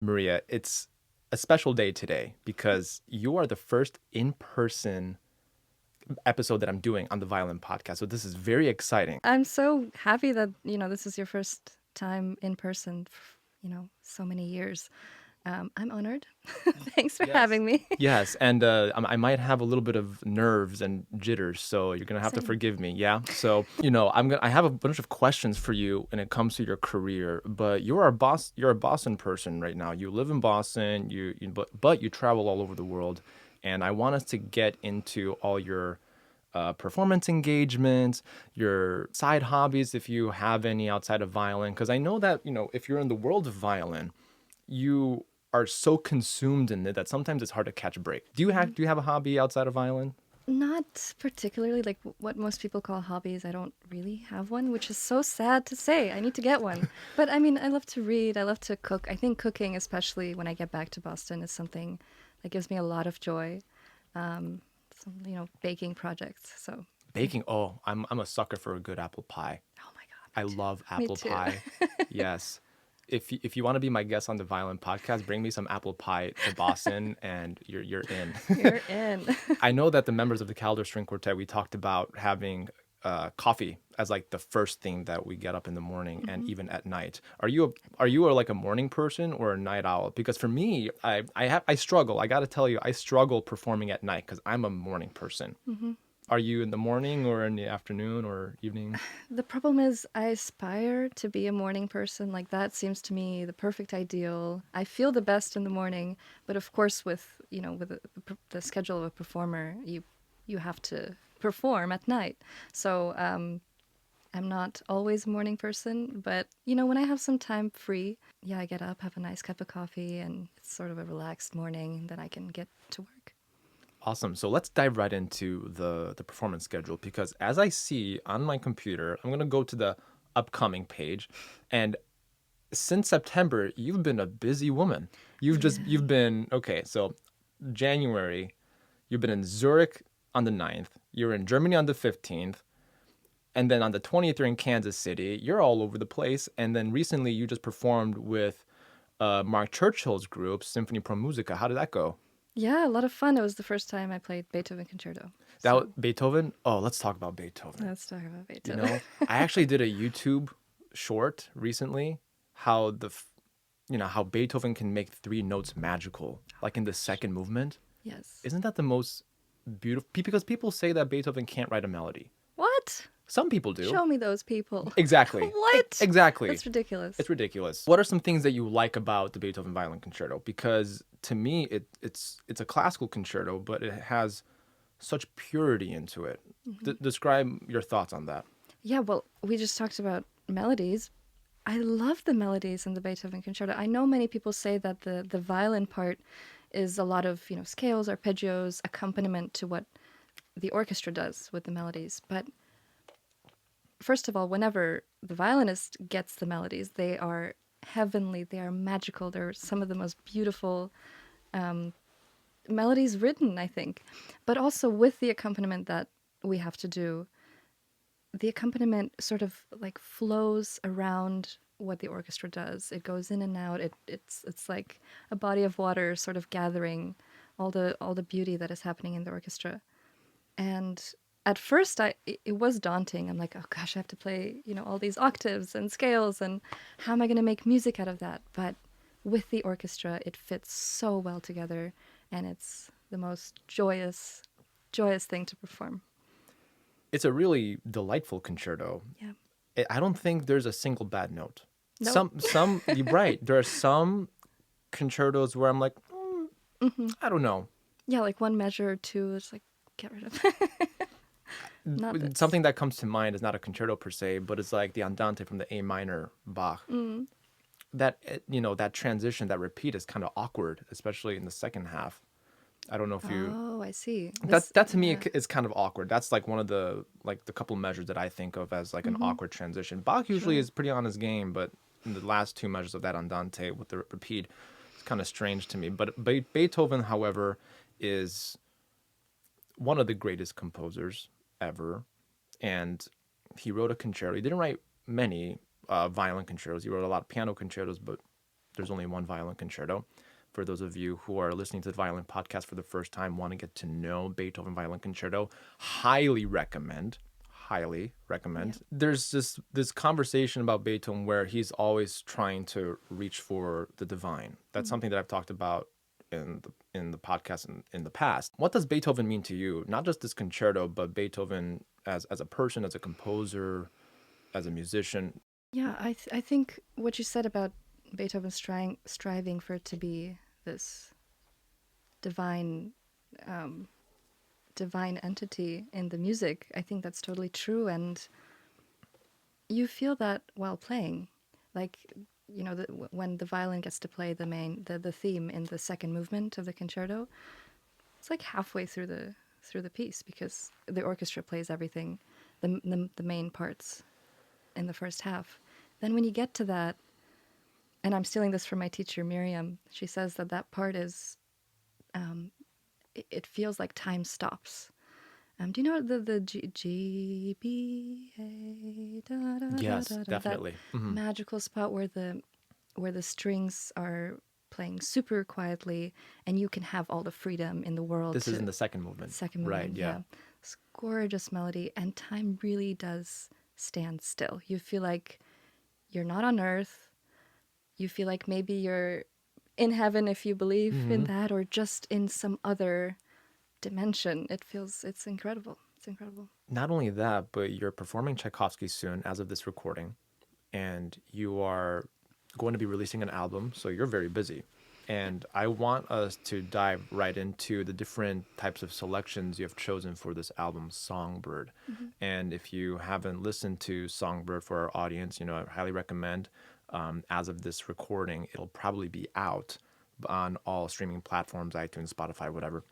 Maria, it's a special day today because you are the first in-person episode that I'm doing on the Violin Podcast. So this is very exciting. I'm so happy that, this is your first time in person, so many years. I'm honored. Thanks for Yes. having me. Yes, and I might have a little bit of nerves and jitters, so you're gonna have to Same. forgive me. Yeah. So I have a bunch of questions for you when it comes to your career. But you're a Boston person right now. You live in Boston. But you travel all over the world, and I want us to get into all your performance engagements, your side hobbies, if you have any outside of violin, because I know that if you're in the world of violin, you are so consumed in it that sometimes it's hard to catch a break. Do you have a hobby outside of violin? Not particularly like what most people call hobbies. I don't really have one, which is so sad to say. I need to get one. But I mean, I love to read. I love to cook. I think cooking, especially when I get back to Boston, is something that gives me a lot of joy. Baking projects. So, Baking. Oh, I'm a sucker for a good apple pie. oh my God, I love me apple too. pie. Yes. If you want to be my guest on the Violin Podcast, bring me some apple pie to Boston, and you're in. You're in. I know that the members of the Calder String Quartet, we talked about having coffee as like the first thing that we get up in the morning and even at night. Are you like a morning person or a night owl? Because for me, I struggle. I got to tell you, I struggle performing at night because I'm a morning person. Are you in the morning or in the afternoon or evening? The problem is, I aspire to be a morning person. Like, that seems to me the perfect ideal. I feel the best in the morning, but of course, with the schedule of a performer, you have to perform at night. So I'm not always a morning person, but when I have some time free, yeah, I get up, have a nice cup of coffee, and it's sort of a relaxed morning. Then I can get to work. Awesome. So let's dive right into the performance schedule because as I see on my computer, I'm going to go to the upcoming page, and since September, you've been a busy woman. You've been okay, so January, you've been in Zurich on the 9th, you're in Germany on the 15th, and then on the 20th you're in Kansas City. You're all over the place, and then recently you just performed with Mark Churchill's group, Symphony Pro Musica. How did that go? Yeah, a lot of fun. It was the first time I played Beethoven Concerto. That was So Beethoven? Oh, let's talk about Beethoven. let's talk about You Beethoven. know, I actually did a YouTube short recently how how Beethoven can make three notes magical, like in the second movement. Yes. Isn't that the most beautiful? Because people say that Beethoven can't write a melody. What? Some people do. Show me those people. Exactly. What? Exactly. That's ridiculous. It's ridiculous. What are some things that you like about the Beethoven Violin Concerto? Because to me, it's a classical concerto, but it has such purity into it. Describe your thoughts on that. Yeah, well, we just talked about melodies. I love the melodies in the Beethoven Concerto. I know many people say that the violin part is a lot of, scales, arpeggios, accompaniment to what the orchestra does with the melodies. But first of all, whenever the violinist gets the melodies, they are heavenly, they are magical, they're some of the most beautiful melodies written, I think. But also with the accompaniment that we have to do, the accompaniment sort of like flows around what the orchestra does. It goes in and out. It's like a body of water sort of gathering all the beauty that is happening in the orchestra. And at first it was daunting. I'm like, oh gosh, I have to play, all these octaves and scales, and how am I going to make music out of that? But with the orchestra, it fits so well together, and it's the most joyous thing to perform. It's a really delightful concerto. Yeah. I don't think there's a single bad note. No. You're right. There are some concertos where I'm like, I don't know. Yeah, like one measure or two, it's like, get rid of. Not this. Something that comes to mind is not a concerto per se, but it's like the Andante from the A minor Bach. That transition, that repeat is kind of awkward, especially in the second half. I don't know if you. Oh, I see. That to me Yeah. is kind of awkward. That's like one of the couple measures that I think of as like an awkward transition. Bach usually Sure. is pretty on his game, but in the last two measures of that Andante with the repeat, it's kind of strange to me. But Beethoven, however, is one of the greatest composers ever, and he wrote a concerto. He didn't write many violin concertos. He wrote a lot of piano concertos, but there's only one violin concerto. For those of you who are listening to the Violin Podcast for the first time, want to get to know Beethoven Violin Concerto, highly recommend. Highly recommend. Yeah. There's this conversation about Beethoven where he's always trying to reach for the divine. That's Mm. something that I've talked about in the podcast in the past. What does Beethoven mean to you? Not just this concerto, but Beethoven as a person, as a composer, as a musician. Yeah, I think what you said about Beethoven striving for it to be this divine um, divine entity in the music, I think that's totally true, and you feel that while playing, like when the violin gets to play the theme in the second movement of the concerto, it's like halfway through the piece because the orchestra plays everything, the main parts in the first half. Then when you get to that, and I'm stealing this from my teacher Miriam, she says that that part is, it feels like time stops. Do you know the G B A da da da Yes, da da, that definitely. Hmm. magical spot where the strings are playing super quietly and you can have all the freedom in the world This is in to the second movement. second Right, movement, yeah. yeah. It's gorgeous melody and time really does stand still. You feel like you're not on earth. You feel like maybe you're in heaven if you believe in Hmm. that or just in some other dimension. It's incredible. It's incredible. Not only that, but you're performing Tchaikovsky soon as of this recording, and you are going to be releasing an album, so you're very busy. Yeah. And I want us to dive right into the different types of selections you have chosen for this album, Songbird. Mhm. And if you haven't listened to Songbird for our audience, I highly recommend. As of this recording, it'll probably be out on all streaming platforms, iTunes, Spotify, whatever.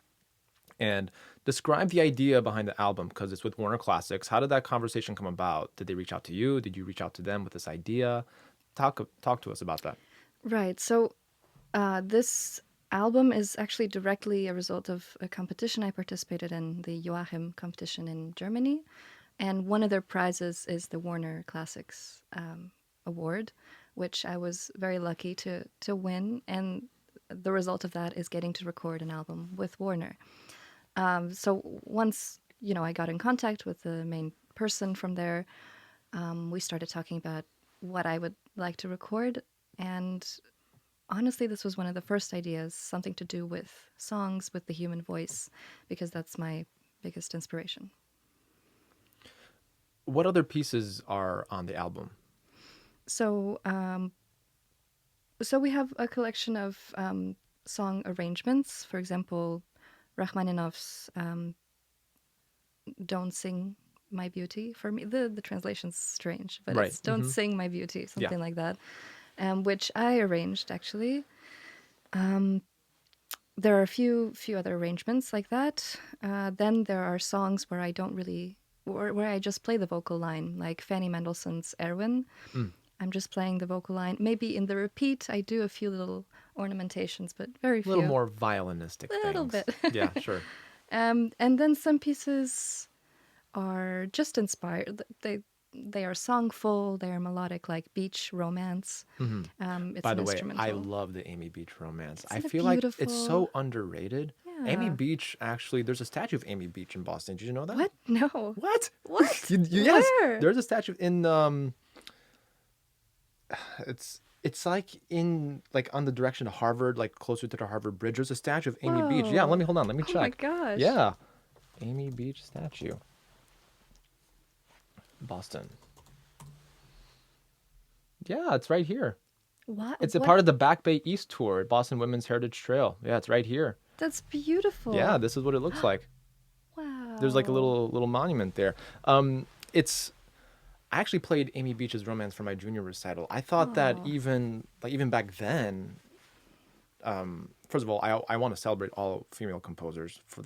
And describe the idea behind the album because it's with Warner Classics. How did that conversation come about? Did they reach out to you? Did you reach out to them with this idea? Talk to us about that. Right. So this album is actually directly a result of a competition I participated in, the Joachim competition in Germany. And one of their prizes is the Warner Classics Award, which I was very lucky to win. And the result of that is getting to record an album with Warner. So once, I got in contact with the main person from there, we started talking about what I would like to record. And honestly, this was one of the first ideas, something to do with songs, with the human voice, because that's my biggest inspiration. What other pieces are on the album? So, so we have a collection of song arrangements. For example, Rachmaninoff's "Don't Sing My Beauty." For me, the translation's strange, but Right. it's "Don't Hmm. Sing My Beauty," Yeah. something like that, which I arranged actually. Um, there are a few other arrangements like that. Then there are songs where I don't really, where I just play the vocal line, like Fanny Mendelssohn's "Erwin." Mm. I'm just playing the vocal line. Maybe in the repeat, I do a few little ornamentations, but very A little few. more violinistic Little things. bit. Yeah, sure. And then some pieces are just inspired. They are songful. They are melodic, like Beach Romance. Hmm. It's By an the way, I instrumental. love the Amy Beach romance. I Isn't it feel like it's beautiful? so underrated. Amy Yeah. Beach, actually, there's a statue of Amy Beach in Boston. Did you know that? What? No. What? What? Yes, Where? there's a statue in it's like in like on the direction of Harvard, like closer to the Harvard Bridge. There's a statue of Amy Beach. Yeah, let Whoa. me hold on. Let me Oh my check. gosh. Yeah, Amy Beach statue, Boston. Yeah, it's right here. What? It's a What? part of the Back Bay East Tour, Boston Women's Heritage Trail. Yeah, it's right here. That's beautiful. Yeah, this is what it looks like. There's like a Wow. little monument there. It's I actually played Amy Beach's Romance for my junior recital. I thought that Oh. even back then, first of all, I want to celebrate all female composers for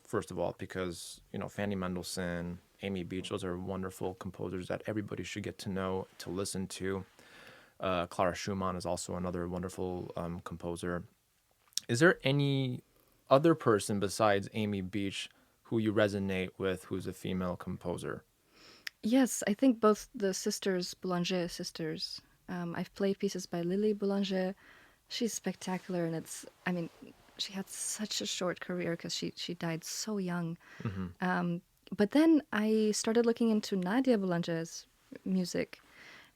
first of all because Fanny Mendelssohn, Amy Beach, those are wonderful composers that everybody should get to know, to listen to. Clara Schumann is also another wonderful composer. Is there any other person besides Amy Beach who you resonate with who's a female composer? Yes, I think both the sisters, Boulanger sisters, I've played pieces by Lily Boulanger. She's spectacular, and she had such a short career because she died so young. Hmm. But then I started looking into Nadia Boulanger's music,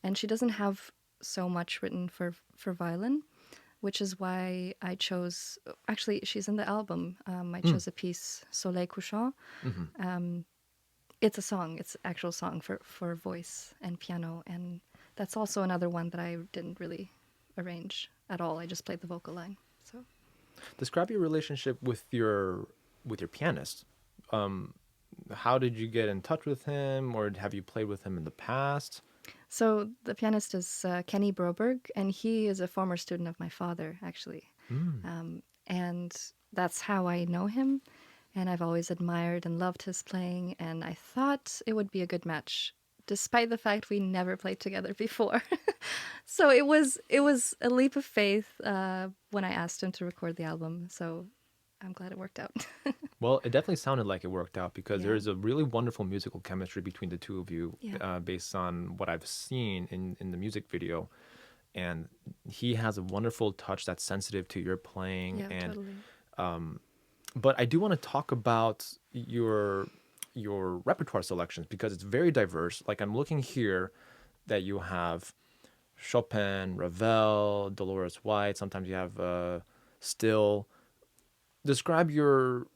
and she doesn't have so much written for violin, which is why I chose. Actually, she's in the album. I Mm. chose a piece, Soleil Couchant. Hmm. It's a song. It's an actual song for voice and piano, and that's also another one that I didn't really arrange at all. I just played the vocal line. So, Describe your relationship with your pianist. Um, how did you get in touch with him, or have you played with him in the past? so the pianist is Kenny Broberg, and he is a former student of my father, actually. Mm. And that's how I know him. And I've always admired and loved his playing, and I thought it would be a good match, despite the fact we never played together before. So it was a leap of faith when I asked him to record the album. So I'm glad it worked out. Well, it definitely sounded like it worked out because there Yeah, is a really wonderful musical chemistry between the two of you, yeah, based on what I've seen in the music video. And he has a wonderful touch that's sensitive to your playing. yeah, And totally. but I do want to talk about your repertoire selections because it's very diverse. Like I'm looking here that you have Chopin, Ravel, Dolores White. Sometimes you have Still. Describe your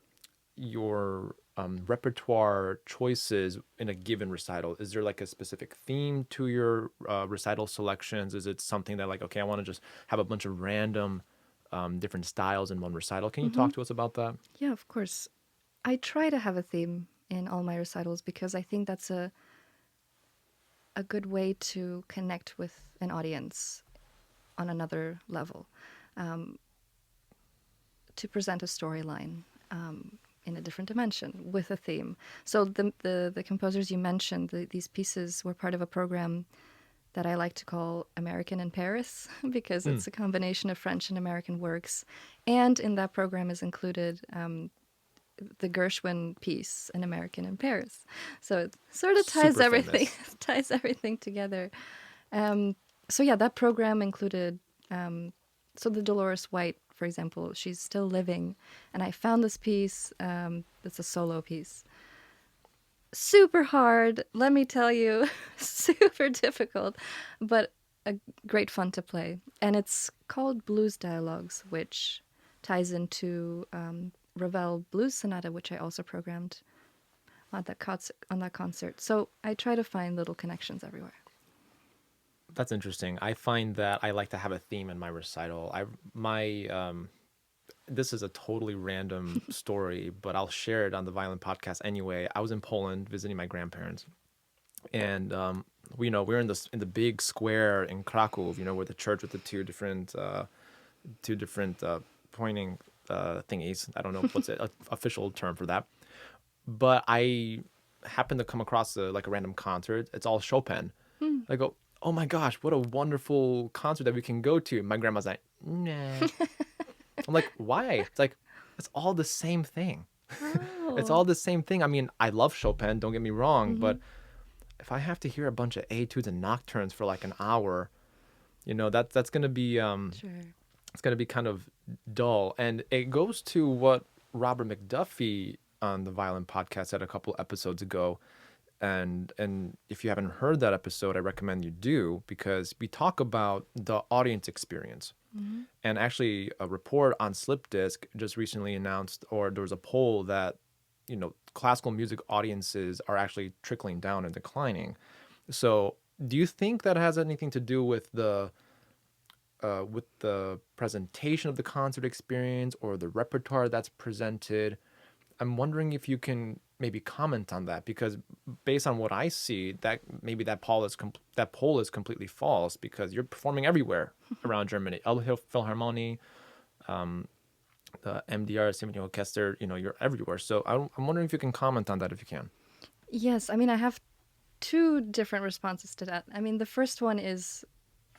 repertoire choices in a given recital. Is there like a specific theme to your recital selections? Is it something that like, okay, I want to just have a bunch of random different styles in one recital? Can you Hmm. talk to us about that? Yeah, of course. I try to have a theme in all my recitals because I think that's a good way to connect with an audience on another level, to present a storyline in a different dimension with a theme. So the composers you mentioned, these pieces were part of a program that I like to call American in Paris because Mm, it's a combination of French and American works. And in that program is included the Gershwin piece, An American in Paris. So it sort of ties super everything famous. ties everything together. Um, so yeah, that program included so the Dolores White, for example, she's still living, and I found this piece. It's a solo piece, super hard. Let me tell you, super difficult, but a great fun to play. And it's called Blues Dialogues, which ties into Ravel Blues Sonata, which I also programmed on that concert. So I try to find little connections everywhere. That's interesting. I find that I like to have a theme in my recital. I my This is a totally random story, but I'll share it on the Violin Podcast anyway. I was in Poland visiting my grandparents, and we're in the big square in Krakow. Where the church with the two different pointing thingies. I don't know what's the official term for that, but I happened to come across like a random concert. It's all Chopin. Hmm. I go, oh my gosh, what a wonderful concert that we can go to. My grandma's like, nah. I'm like, why? It's like, it's all the same thing. It's Oh. all the same thing. I mean, I love Chopin, don't get me wrong, Mm-hmm. but if I have to hear a bunch of etudes and nocturnes for like an hour, that's gonna be Sure. it's gonna be kind of dull. And it goes to what Robert McDuffie on the Violin Podcast said a couple episodes ago. And if you haven't heard that episode, I recommend you do because we talk about the audience experience. Mm-hmm. And actually, a report on Slipdisc just recently announced, or there was a poll that, classical music audiences are actually trickling down and declining. So, do you think that has anything to do with the presentation of the concert experience or the repertoire that's presented? I'm wondering if you can maybe comment on that because based on what I see, that maybe that poll is completely false because you're performing everywhere around Germany. Elbe Philharmonie, the MDR Symphony Orchestra, you're everywhere. So I'm wondering if you can comment on that if you can. Yes, I mean, I have two different responses to that. I mean, the first one is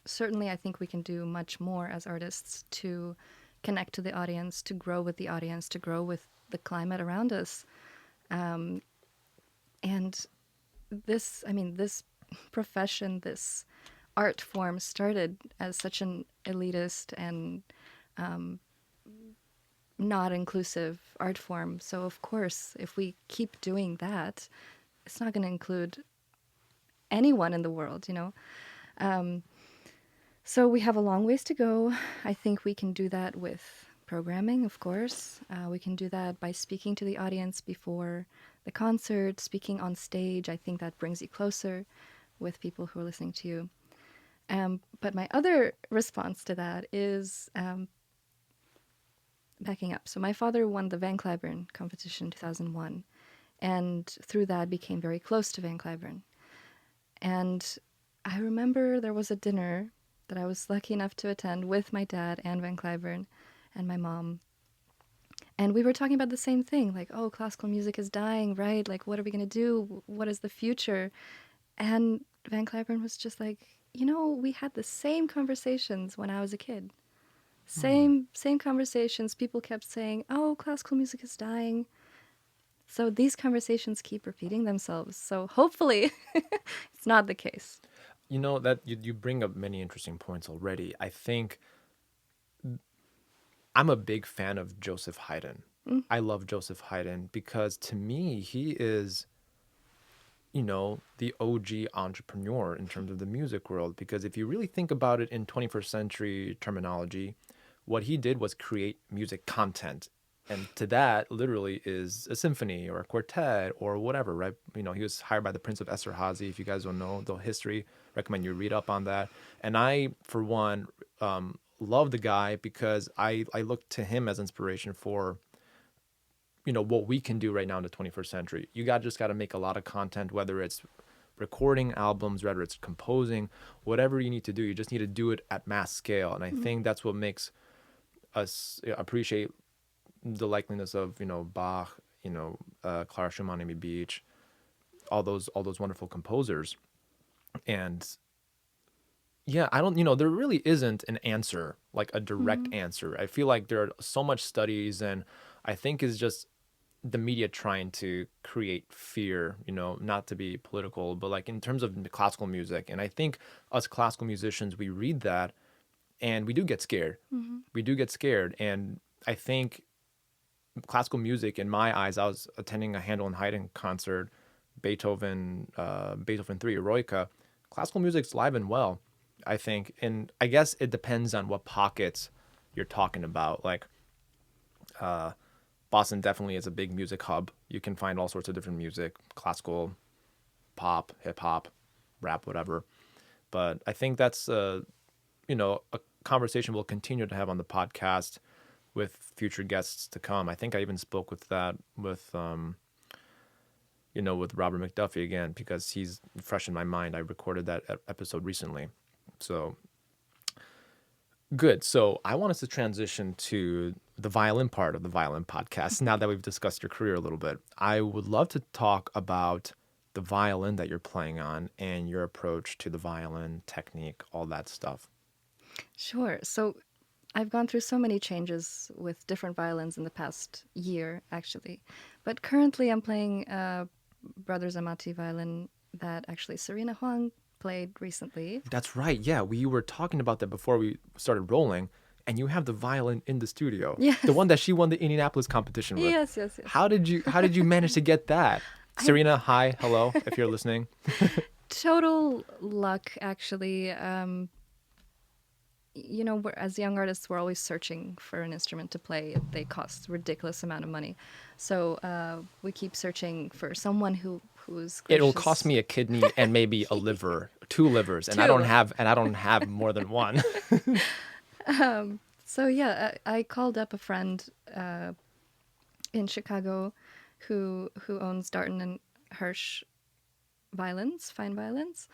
certainly I think we can do much more as artists to connect to the audience, to grow with the audience, to grow with the climate around us. And this profession, this art form started as such an elitist and not inclusive art form. So of course, if we keep doing that, it's not going to include anyone in the world, you know. So we have a long ways to go. I think we can do that with programming, of course. We can do that by speaking to the audience before the concert, speaking on stage. I think that brings you closer with people who are listening to you. But my other response to that is backing up. So my father won the Van Cliburn competition in 2001, and through that became very close to Van Cliburn. And I remember there was a dinner that I was lucky enough to attend with my dad and Van Cliburn and my mom. And we were talking about the same thing, like, oh, classical music is dying, right? Like, what are we going to do? What is the future? And Van Cliburn was just like, you know, we had the same conversations when I was a kid. Same conversations. People kept saying, oh, classical music is dying. So these conversations keep repeating themselves. So hopefully it's not the case. You know, that you bring up many interesting points already. I think I'm a big fan of Joseph Haydn. I love Joseph Haydn because to me, he is, you know, the OG entrepreneur in terms of the music world. Because if you really think about it in 21st century terminology, what he did was create music content. And to that, literally, is a symphony or a quartet or whatever, right? You know, he was hired by the Prince of Esterhazy. If you guys don't know the history, recommend you read up on that. And I, for one, love the guy because I look to him as inspiration for, you know, what we can do right now in the 21st century. You just got to make a lot of content, whether it's recording albums, whether it's composing, whatever you need to do. You just need to do it at mass scale. And I think that's what makes us appreciate the likeliness of, you know, Bach, you know, Clara Schumann, Amy Beach, all those wonderful composers. And yeah, I don't, you know, there really isn't an answer, like a direct answer. I feel like there are so much studies, and I think it's just the media trying to create fear, you know, not to be political, but like in terms of classical music. And I think us classical musicians, we read that and we do get scared. We do get scared. And I think classical music, in my eyes, I was attending a Handel and Haydn concert, Beethoven 3, Eroica. Classical music's live and well, I think. And I guess it depends on what pockets you're talking about. Like, Boston definitely is a big music hub. You can find all sorts of different music, classical, pop, hip hop, rap, whatever. But I think that's, you know, a conversation we'll continue to have on the podcast with future guests to come. I think I even spoke with that with, you know, with Robert McDuffie again, because he's fresh in my mind. I recorded that episode recently. So good. So I want us to transition to the violin part of the Violin Podcast. Now that we've discussed your career a little bit, I would love to talk about the violin that you're playing on and your approach to the violin technique, all that stuff. Sure. So I've gone through so many changes with different violins in the past year, actually. But currently I'm playing a Brothers Amati violin that actually Serena Huang played recently. That's right. Yeah, we were talking about that before we started rolling, and you have the violin in the studio. Yes. The one that she won the Indianapolis competition with. Yes. How did you manage to get that? Serena, hi, hello, if you're listening. Total luck, actually. You know, as young artists, we're always searching for an instrument to play. They cost a ridiculous amount of money. So we keep searching for someone who's gracious. It'll cost me a kidney and maybe a liver, 2 livers, and I don't have more than one. So yeah, I called up a friend in Chicago who owns Darton and Hirsch violins, fine violins.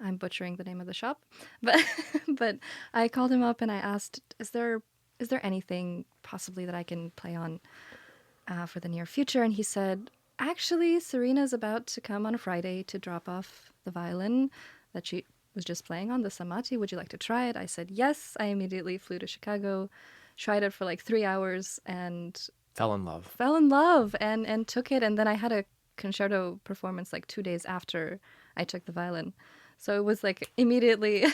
I'm butchering the name of the shop, but I called him up and I asked, is there anything possibly that I can play on for the near future? And he said, actually, Serena's about to come on a Friday to drop off the violin that she was just playing on, the Samati. Would you like to try it? I said yes. I immediately flew to Chicago, tried it for like 3 hours, and Fell in love and took it. And then I had a concerto performance like 2 days after I took the violin. So it was like immediately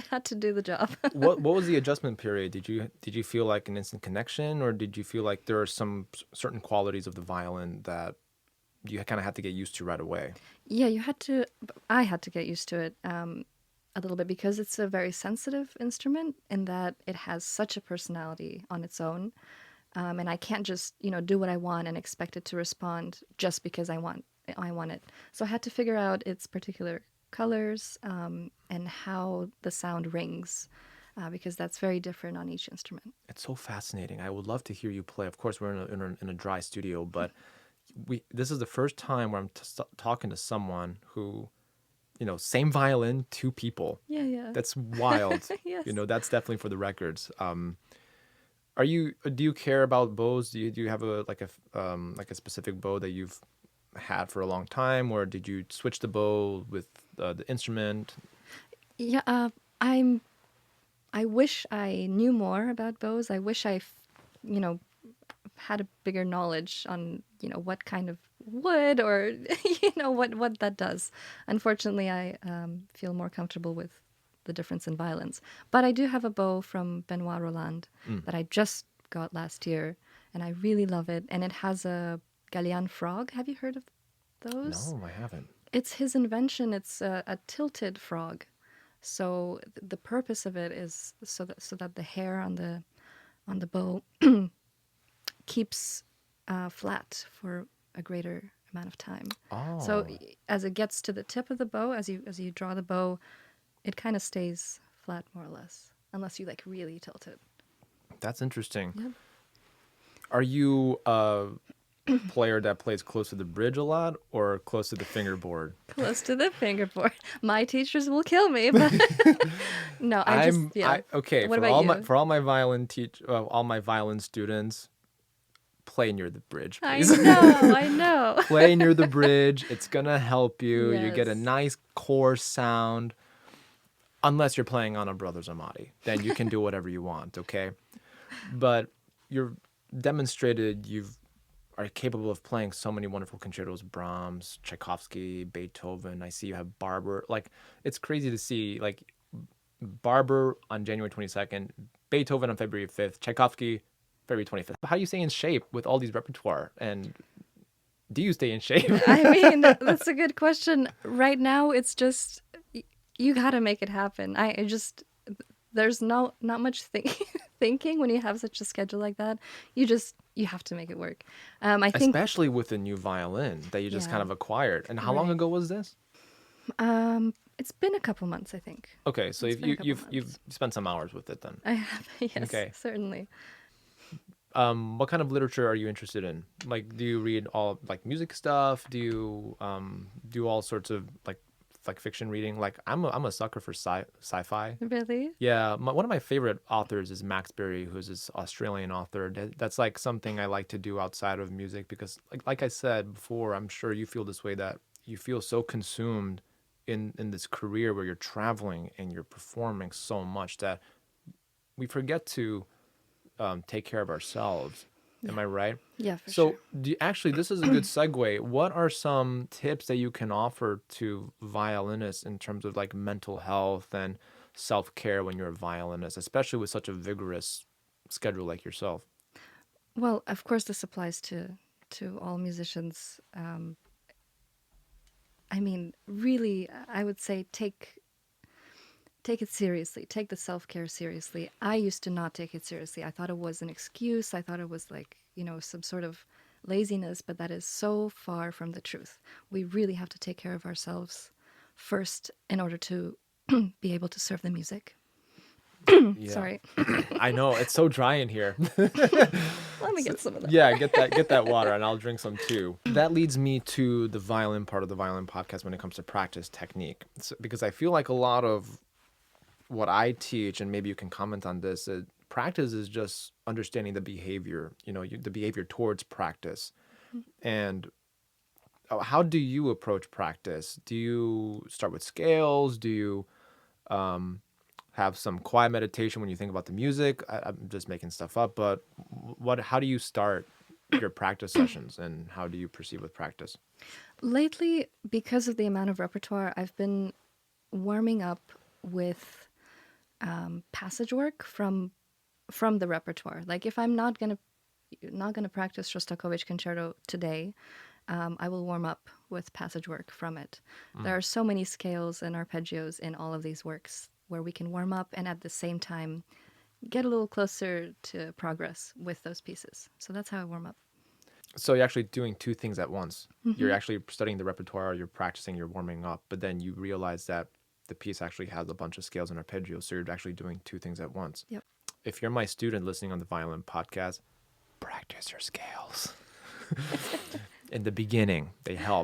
had to do the job. What was the adjustment period? Did you feel like an instant connection, or did you feel like there are some certain qualities of the violin that you kind of had to get used to right away? Yeah, I had to get used to it a little bit because it's a very sensitive instrument in that it has such a personality on its own. And I can't just, do what I want and expect it to respond just because I want it. So I had to figure out its particular colors and how the sound rings because that's very different on each instrument. It's so fascinating. I would love to hear you play. Of course, we're in a dry studio, but this is the first time where I'm talking to someone who, same violin, two people. Yeah, yeah. That's wild. Yes. That's definitely for the records. Do you care about bows? Do you have a specific bow that you've had for a long time, or did you switch the bow with the instrument? Yeah, I wish I knew more about bows. I wish you know, had a bigger knowledge on, what kind of wood or, what that does. Unfortunately, I feel more comfortable with the difference in violins. But I do have a bow from Benoit Roland that I just got last year, and I really love it. And it has a Gallian frog. Have you heard of those? No, I haven't. It's his invention. It's a tilted frog. So the purpose of it is so that the hair on the bow keeps flat for a greater amount of time. So Oh, as it gets to the tip of the bow, as you draw the bow, it kind of stays flat more or less, unless you like really tilt it. that's interesting. Yep. Are you a player that plays close to the bridge a lot or close to the fingerboard? Close to the fingerboard. My teachers will kill me, but no, yeah. Okay, What about you? for all my violin students, play near the bridge, I please. know, I know. Play near the bridge. It's gonna help you. You get a Yes. nice core sound. Unless you're playing on a Brothers Amati, then you can do whatever you want, okay? But you're demonstrated you are capable of playing so many wonderful concertos, Brahms, Tchaikovsky, Beethoven. I see you have Barber. Like, it's crazy to see, like, Barber on January 22nd, Beethoven on February 5th, Tchaikovsky February 25th. How do you stay in shape with all these repertoire? And do you stay in shape? I mean, that's a good question. Right now, it's just you got to make it happen. I just there's not much thinking when you have such a schedule like that. You have to make it work. I think Especially with a new violin that you just kind yeah, of acquired. And how long right. ago was this? It's been a couple months, I think. Okay, so It's been a couple you've months. spent some hours with it then. I have, yes, Okay. certainly. What kind of literature are you interested in? Like, do you read all like music stuff? Do you do all sorts of like fiction reading? Like, I'm a sucker for sci-fi. Really? Yeah, one of my favorite authors is Max Berry, who's this Australian author. That's like something I like to do outside of music because, like I said before, I'm sure you feel this way that you feel so consumed in this career where you're traveling and you're performing so much that we forget to take care of ourselves. Am Yeah. I right? Yeah, for So, sure. actually, this is a good segue. What are some tips that you can offer to violinists in terms of like mental health and self-care when you're a violinist, especially with such a vigorous schedule like yourself? Well, of course, this applies to all musicians. I mean, really, I would say take it seriously. Take the self-care seriously. I used to not take it seriously. I thought it was an excuse. I thought it was like, some sort of laziness, but that is so far from the truth. We really have to take care of ourselves first in order to be able to serve the music. Yeah. Sorry. I know it's so dry in here. Let me get some of that. Yeah, get that water and I'll drink some too. That leads me to the violin part of the Violin Podcast when it comes to practice technique. Because I feel like a lot of what I teach, and maybe you can comment on this, practice is just understanding the behavior, the behavior towards practice. And how do you approach practice? Do you start with scales? Do you have some quiet meditation when you think about the music? I'm just making stuff up, but how do you start your practice sessions and how do you proceed with practice? Lately, because of the amount of repertoire, I've been warming up with passage work from the repertoire. Like if I'm not gonna practice Shostakovich Concerto today, I will warm up with passage work from it. There are so many scales and arpeggios in all of these works where we can warm up and at the same time get a little closer to progress with those pieces. So that's how I warm up. So you're actually doing two things at once. You're actually studying the repertoire, you're practicing, you're warming up, but then you realize that the piece actually has a bunch of scales and arpeggios, so you're actually doing two things at once. Yep. If you're my student listening on the Violin Podcast, practice your scales. In the beginning, they help.